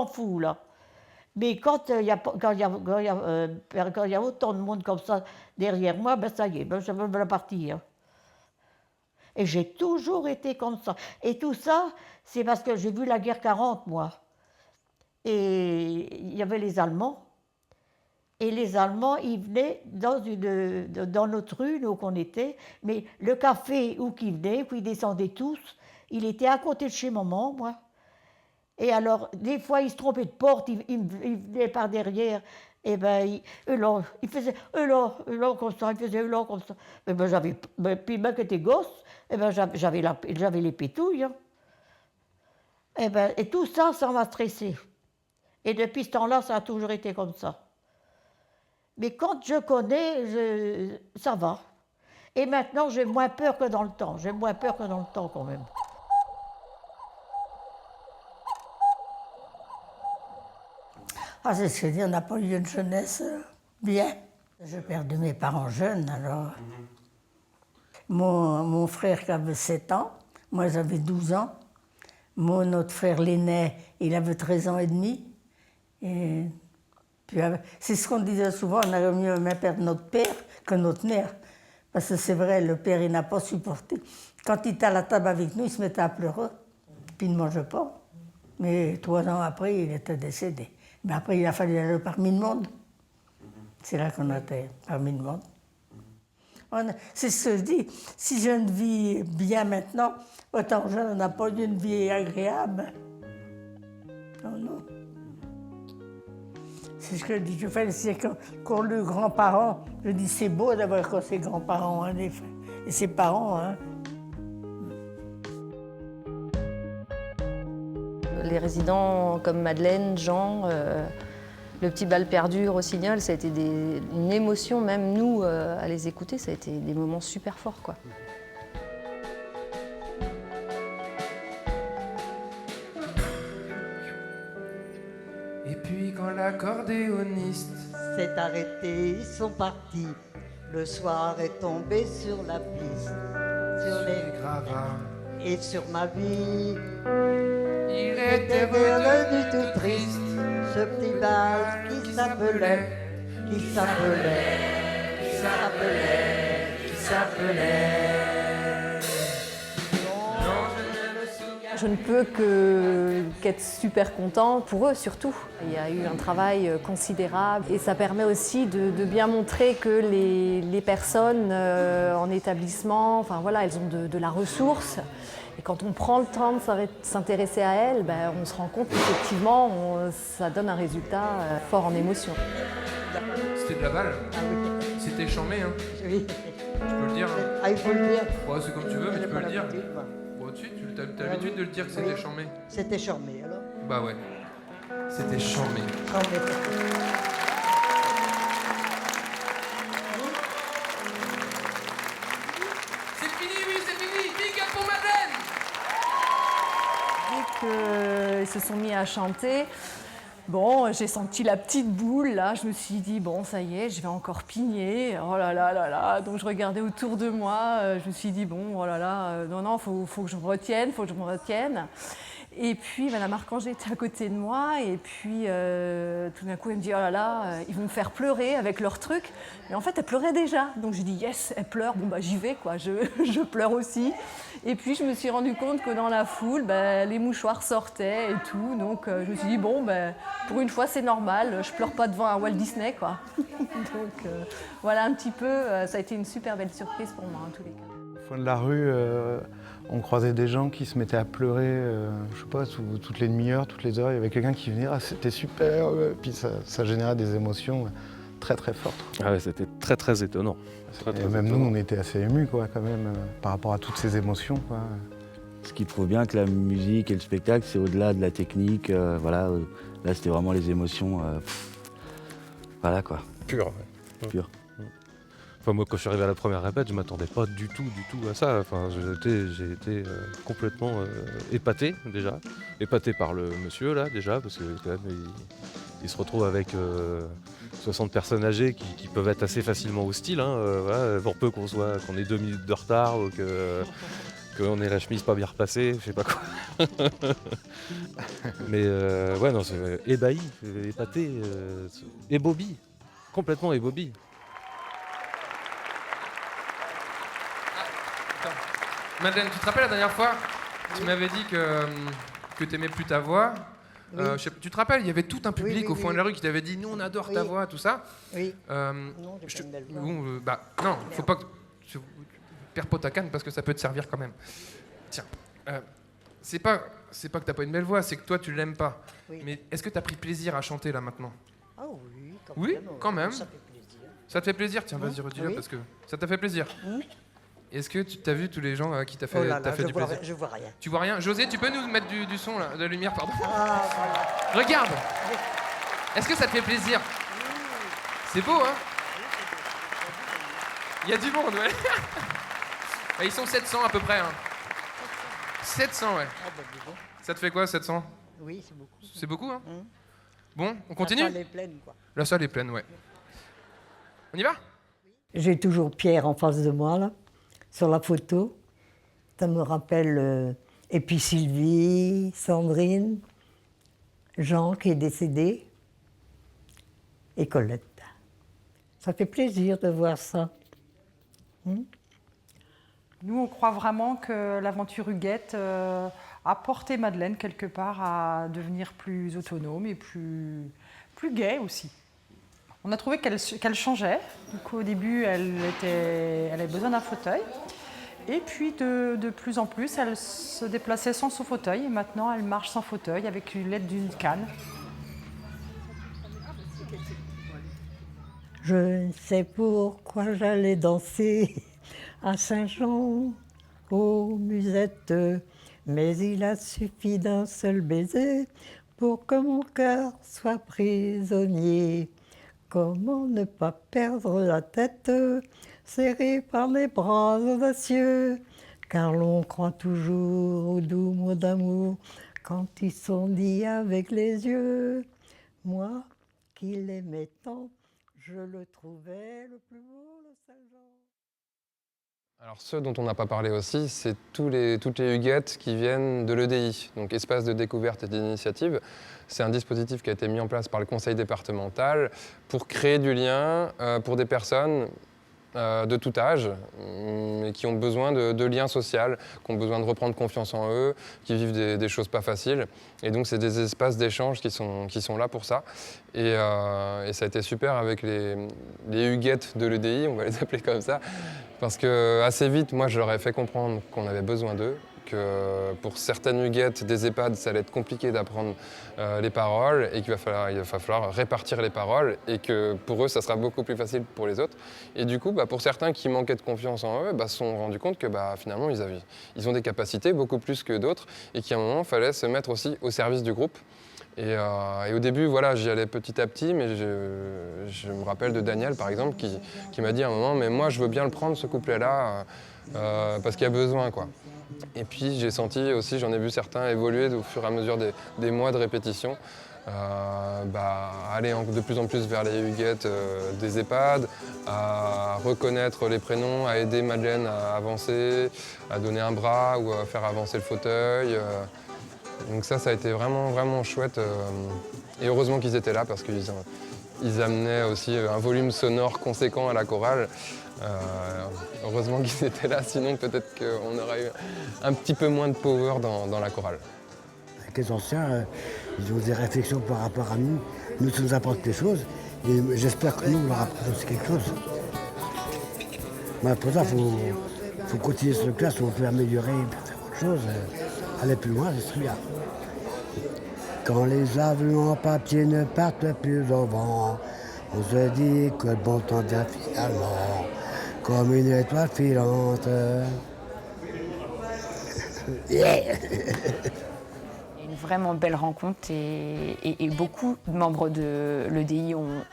fous, là. Mais quand il y a autant de monde comme ça derrière moi, ben ça y est, ben je veux me partir. Et j'ai toujours été comme ça. Et tout ça, c'est parce que j'ai vu la guerre 40, moi. Et il y avait les Allemands. Et les Allemands, ils venaient dans notre rue, où on était, mais le café où ils venaient, où ils descendaient tous, il était à côté de chez maman, moi. Et alors, des fois, ils se trompaient de porte, ils venaient par derrière, et ben, ils faisaient comme ça, ils faisaient comme ça. Et ben, puis moi qui étais gosse, et ben, j'avais les pétouilles. Hein. Et tout ça, ça m'a stressé. Et depuis ce temps-là, ça a toujours été comme ça. Mais quand je connais, ça va. Et maintenant, j'ai moins peur que dans le temps. J'ai moins peur que dans le temps, quand même. Ah, c'est ce que je dis, on n'a pas eu une jeunesse bien. J'ai perdu mes parents jeunes, alors. Mon frère qui avait 7 ans, moi j'avais 12 ans. Mon autre frère, l'aîné, il avait 13 ans et demi. Et puis, c'est ce qu'on disait souvent, on aurait mieux même perdre notre père que notre mère. Parce que c'est vrai, le père, il n'a pas supporté. Quand il était à la table avec nous, il se mettait à pleurer, puis il ne mangeait pas. Mais 3 ans après, il était décédé. Mais après, il a fallu aller parmi le monde. C'est là qu'on était, parmi le monde. C'est ce que je dis, si je ne vis bien maintenant, autant je n'ai pas eu une vie agréable. Non, non. C'est ce que je dis, je fais, c'est quand les grands-parents, je dis c'est beau d'avoir ses grands-parents, hein, et ses parents. Hein. Les résidents comme Madeleine, Jean, le petit bal perdu, Rossignol, ça a été une émotion, même nous, à les écouter, ça a été des moments super forts, quoi. Et puis quand l'accordéoniste s'est arrêté, ils sont partis. Le soir est tombé sur la piste, sur les gravats et sur ma vie. Il était revenu tout triste, ce petit bal qui s'appelait. Je ne peux qu'être super content pour eux surtout. Il y a eu un travail considérable et ça permet aussi de bien montrer que les personnes en établissement, enfin voilà, elles ont de la ressource. Et quand on prend le temps de s'intéresser à elles, ben, on se rend compte qu'effectivement, ça donne un résultat fort en émotion. C'était de la balle. Ah oui. C'était chambé, hein. Oui. Tu peux le dire. Hein. Ah, il faut le dire. Ouais, c'est comme tu veux, mais tu peux le dire. Bon, tu as l'habitude de le dire que c'était chambé. C'était chambé, alors. Bah ouais. C'était chambé. C'est fini, oui, c'est fini. Big up pour Madeleine. Dès qu'ils se sont mis à chanter, bon, j'ai senti la petite boule, là, je me suis dit, bon, ça y est, je vais encore pigner, oh là là là là, donc je regardais autour de moi, je me suis dit, bon, oh là là, non, faut que je me retienne, Et puis, Madame Arcangé était à côté de moi, et puis tout d'un coup, elle me dit, oh là là, ils vont me faire pleurer avec leur truc. Mais en fait, elle pleurait déjà. Donc j'ai dit, yes, elle pleure, bon bah j'y vais, quoi, je pleure aussi. Et puis je me suis rendu compte que dans la foule, bah, les mouchoirs sortaient et tout. Donc je me suis dit, bon, bah, pour une fois, c'est normal, je pleure pas devant un Walt Disney, quoi. Donc voilà un petit peu, ça a été une super belle surprise pour moi, en tous les cas. Au fond de la rue, on croisait des gens qui se mettaient à pleurer, je sais pas, toutes les demi-heures, toutes les heures. Il y avait quelqu'un qui venait, ah, c'était super, puis ça générait des émotions très très fortes. Ah ouais, c'était très très étonnant. Et même nous, on était assez émus, quoi, quand même, par rapport à toutes ces émotions, quoi. Ce qui prouve bien que la musique et le spectacle, c'est au-delà de la technique. Voilà, là, c'était vraiment les émotions. Voilà, quoi. Pur. Ouais. Pur. Enfin, moi, quand je suis arrivé à la première répète, je m'attendais pas du tout à ça. Enfin, j'ai été complètement épaté, déjà. Épaté par le monsieur, là, déjà, parce que quand même, il se retrouve avec 60 personnes âgées qui peuvent être assez facilement hostiles, hein, voilà, pour peu qu'on ait 2 minutes de retard ou qu'on ait la chemise pas bien repassée, je sais pas quoi. Mais ouais, non, c'est ébahi, épaté, ébobi, complètement ébobi. Madeleine, tu te rappelles la dernière fois, tu m'avais dit que tu n'aimais plus ta voix. Tu te rappelles, il y avait tout un public au fond de la rue qui t'avait dit « Nous, on adore ta voix », tout ça. Oui. Non, non, faut pas que tu perds pas ta canne parce que ça peut te servir quand même. Tiens, c'est pas que t'as pas une belle voix, c'est que toi, tu l'aimes pas. Oui. Mais est-ce que t'as pris plaisir à chanter là maintenant? Ah oui, oui, quand même. Ça fait plaisir. Ça te fait plaisir? Tiens, vas-y, redis-le parce que ça t'a fait plaisir. Est-ce que tu t'as vu tous les gens à qui t'as fait, du plaisir? Je vois rien. Tu vois rien? José, tu peux nous mettre du son, là, de la lumière, pardon? Ah, voilà. Regarde! Est-ce que ça te fait plaisir? C'est beau, hein? Il y a du monde, ouais. Ils sont 700 à peu près. Hein. 700, ouais. Ça te fait quoi, 700? Oui, c'est beaucoup. C'est beaucoup, hein? Bon, on continue? La salle est pleine, quoi. La salle est pleine, ouais. On y va? J'ai toujours Pierre en face de moi, là, sur la photo. Ça me rappelle... et puis Sylvie, Sandrine, Jean qui est décédé, et Colette. Ça fait plaisir de voir ça. Nous, on croit vraiment que l'aventure Huguette a porté Madeleine quelque part à devenir plus autonome et plus gaie aussi. On a trouvé qu'elle changeait. Du coup, au début, elle avait besoin d'un fauteuil. Et puis, de plus en plus, elle se déplaçait sans son fauteuil. Et maintenant, elle marche sans fauteuil avec l'aide d'une canne. Je ne sais pourquoi j'allais danser à Saint-Jean, aux musettes, mais il a suffi d'un seul baiser pour que mon cœur soit prisonnier. Comment ne pas perdre la tête, serré par les bras audacieux, car l'on croit toujours aux doux mots d'amour quand ils sont dits avec les yeux. Moi, qui l'aimais tant, je le trouvais le plus beau, le seul genre. Alors ceux dont on n'a pas parlé aussi, c'est toutes les Huguettes qui viennent de l'EDI, donc Espace de découverte et d'initiative. C'est un dispositif qui a été mis en place par le conseil départemental pour créer du lien pour des personnes de tout âge, et qui ont besoin de liens sociaux, qui ont besoin de reprendre confiance en eux, qui vivent des choses pas faciles. Et donc c'est des espaces d'échange qui sont là pour ça. Et ça a été super avec les Huguettes de l'EDI, on va les appeler comme ça, parce que assez vite, moi je leur ai fait comprendre qu'on avait besoin d'eux, que pour certaines Huguettes des EHPAD, ça allait être compliqué d'apprendre les paroles et qu'il va falloir répartir les paroles et que pour eux, ça sera beaucoup plus facile pour les autres. Et du coup, pour certains qui manquaient de confiance en eux, se sont rendus compte que finalement, ils ont des capacités beaucoup plus que d'autres et qu'à un moment, il fallait se mettre aussi au service du groupe. Et au début, voilà, j'y allais petit à petit, mais je me rappelle de Daniel, par exemple, qui m'a dit à un moment « mais moi, je veux bien le prendre, ce couplet-là, parce qu'il y a besoin, quoi ». Et puis j'ai senti aussi, j'en ai vu certains évoluer au fur et à mesure des mois de répétition, aller de plus en plus vers les Huguettes des EHPAD, à reconnaître les prénoms, à aider Madeleine à avancer, à donner un bras ou à faire avancer le fauteuil. Donc ça a été vraiment, vraiment chouette. Et heureusement qu'ils étaient là parce qu'ils amenaient aussi un volume sonore conséquent à la chorale. Heureusement qu'ils étaient là, sinon peut-être qu'on aurait eu un petit peu moins de power dans la chorale. Avec les anciens, ils ont des réflexions par rapport à nous. Nous, ça nous apporte des choses. Et j'espère que nous, on leur apporte aussi quelque chose. Pour ça, il faut continuer sur le classe, on peut améliorer, faire autre chose, aller plus loin, c'est bien. Quand les avions en papier ne partent plus au vent, on se dit que le bon temps vient finalement, comme une étoile filante. Yeah. Une vraiment belle rencontre et beaucoup de membres de l'EDI ont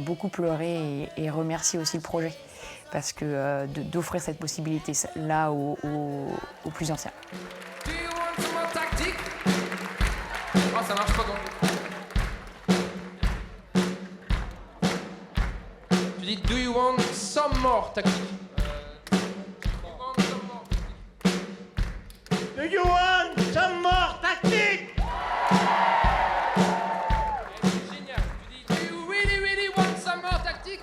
beaucoup pleuré et remercié aussi le projet parce que d'offrir cette possibilité là aux plus anciens. Oh, ça marche pas donc. Tu dis do you want some more tactique? Do you want some more tactique? Génial. Tu dis do you really really want some more tactique?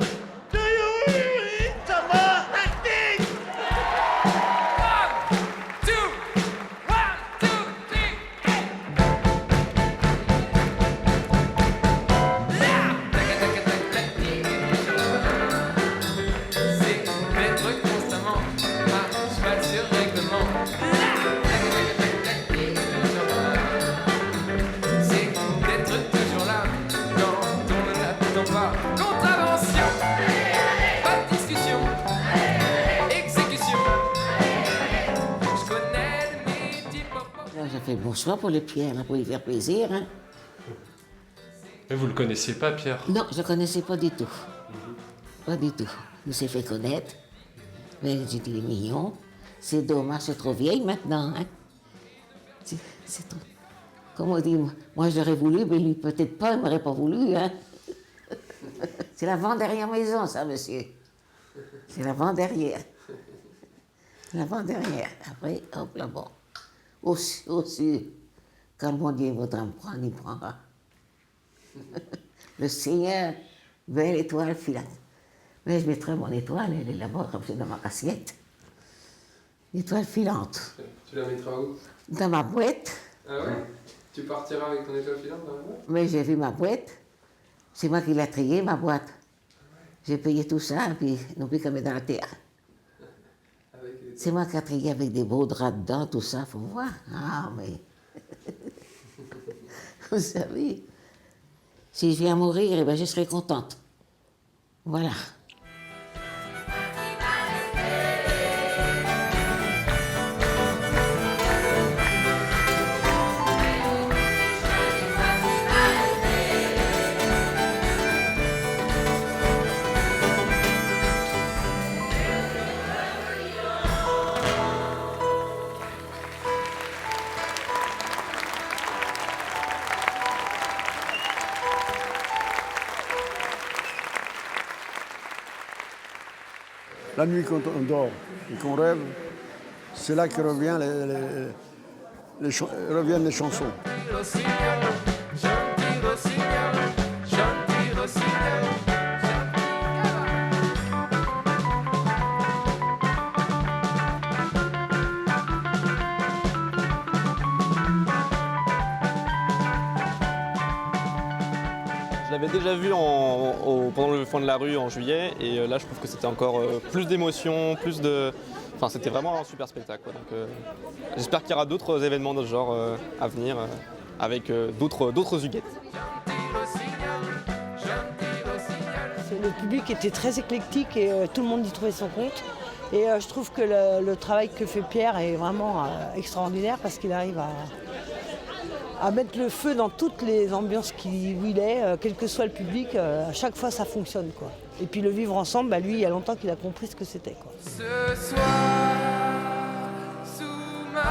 Do you really want some more tactique? 1, 2, 3. j'ai fait bonsoir pour le Pierre, là, pour lui faire plaisir. Hein. Mais vous le connaissiez pas, Pierre? Non, je ne connaissais pas du tout. Pas du tout. Il s'est fait connaître. Mais j'ai dit, il est mignon. C'est dommage, c'est trop vieille maintenant. Hein. C'est trop... Comme on dit, moi j'aurais voulu, mais lui peut-être pas, il m'aurait pas voulu. Hein. C'est l'avant-dernière maison, ça, monsieur. C'est l'avant-dernière. L'avant-dernière. Après, hop là, bon. Au-dessus, quand mon Dieu voudra me prendre, il prendra. Le Seigneur, belle étoile filante. Mais je mettrai mon étoile, elle est là-bas, comme c'est dans ma assiette. Étoile filante. Tu la mettras où? Dans ma boîte. Ah ouais? Tu partiras avec ton étoile filante dans la boîte? Mais j'ai vu ma boîte. C'est moi qui l'ai triée, ma boîte. J'ai payé tout ça, puis non plus qu'elle est dans la terre. C'est moi qui ai trié avec des beaux draps dedans, tout ça, faut voir. Ah, mais... Vous savez, si je viens mourir, eh bien, je serai contente. Voilà. La nuit, quand on dort et qu'on rêve, c'est là que reviennent les chansons. Je l'avais déjà vu pendant le Foin de la Rue en juillet et là je trouve que c'était encore plus d'émotion, plus de... Enfin c'était vraiment un super spectacle. Quoi. Donc j'espère qu'il y aura d'autres événements de ce genre à venir avec d'autres huguettes. Le public était très éclectique et tout le monde y trouvait son compte. Et je trouve que le travail que fait Pierre est vraiment extraordinaire parce qu'il arrive à mettre le feu dans toutes les ambiances où il est, quel que soit le public, à chaque fois ça fonctionne. Quoi. Et puis le vivre ensemble, bah, lui, il y a longtemps qu'il a compris ce que c'était. Quoi. Ce soir, sous ma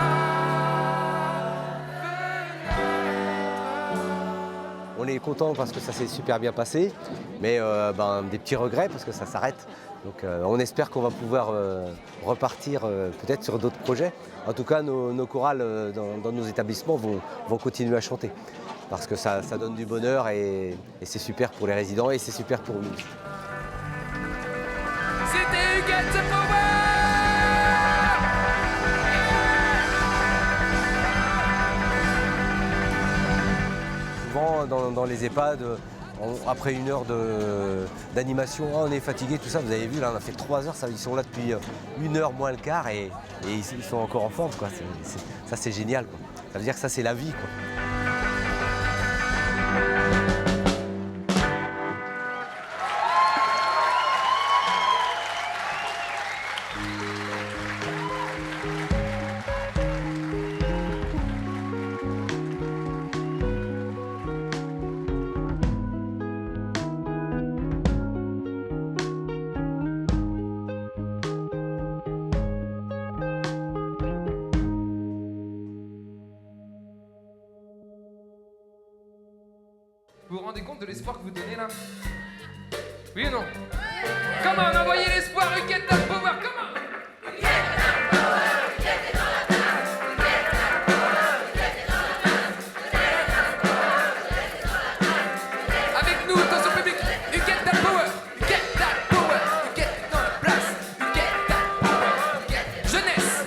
On est content parce que ça s'est super bien passé, mais des petits regrets parce que ça s'arrête. Donc on espère qu'on va pouvoir repartir peut-être sur d'autres projets. En tout cas, nos chorales dans nos établissements vont continuer à chanter. Parce que ça donne du bonheur et c'est super pour les résidents et c'est super pour nous. C'était Huguette Power! Souvent dans les EHPAD, après une heure d'animation, on est fatigué, tout ça, vous avez vu, là on a fait 3 heures, ils sont là depuis 1 heure moins le quart et ils sont encore en forme. Quoi. Ça c'est génial. Quoi. Ça veut dire que ça c'est la vie. Quoi. Vous vous rendez compte de l'espoir que vous donnez là? Oui ou non? Comment envoyez l'espoir, Huguette Power, comment? Avec nous, attention public, Huguette Power, Huguette Power, Huguette dans la place, Huguette Power, Huguette jeunesse.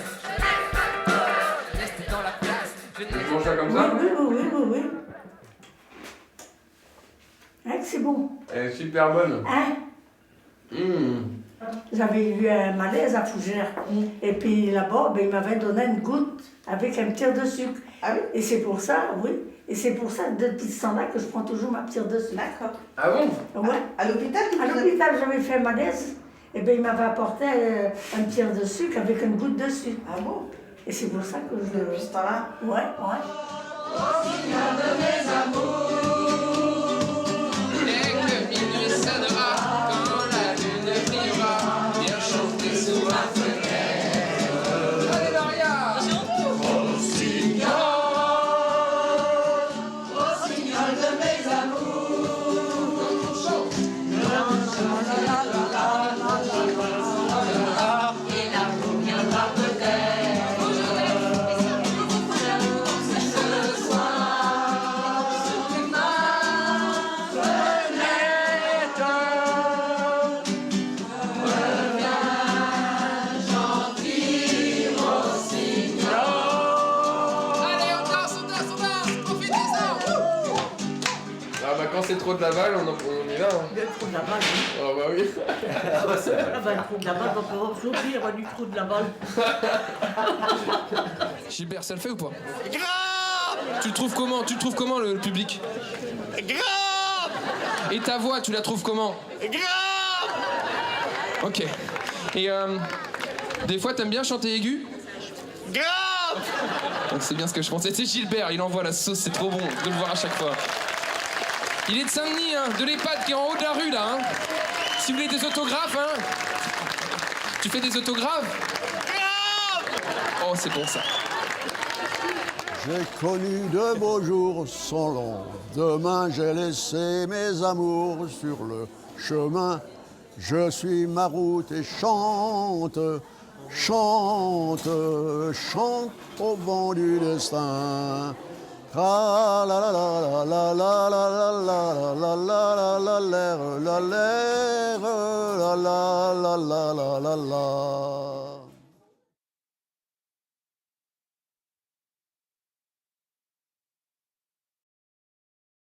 Jeunesse dans la place, jeunesse. Tu manges ça comme ça? Oui. C'est bon. Elle est super bonne. Hein? J'avais eu un malaise à Fougères. Et puis là-bas, il m'avait donné une goutte avec un petit de sucre. Ah oui? Et c'est pour ça, Et c'est pour ça, depuis ce temps-là, que je prends toujours ma petite de sucre. D'accord. Ah bon? Ouais. À l'hôpital? À l'hôpital, j'avais fait un malaise. Et il m'avait apporté un petit de sucre avec une goutte de sucre. Ah bon? Et c'est pour ça que je... Depuis ce temps-là? Ouais, ouais. Signal de mes amours, dès que minuit sonnera, quand la lune brillera, viens chanter sous ma fenêtre. Allez Maria! Au signal de mes amours, et l'amour viendra peut-être. Quand c'est trop de la balle, on y va. Hein. Il y a le trou de la balle, oui. Oh bah oui. Le trou de la balle, donc aujourd'hui, il y aura du trou de la balle. Gilbert, ça le fait ou pas? Grave. Tu le trouves comment? Tu le trouves comment le public? Grave. Et ta voix, tu la trouves comment? Grave. Ok. Et des fois, t'aimes bien chanter aigu? Grave. Donc c'est bien ce que je pensais. C'est Gilbert, il envoie la sauce, c'est trop bon de le voir à chaque fois. Il est de Saint-Denis, hein, de l'EHPAD qui est en haut de la rue, là. Hein. Si vous voulez des autographes, hein. Tu fais des autographes? Oh, c'est bon, ça. J'ai connu de beaux jours sans lendemain, j'ai laissé mes amours sur le chemin. Je suis ma route et chante, chante, chante au vent du destin. La la la la la la la la la la la la la la la la la la la la.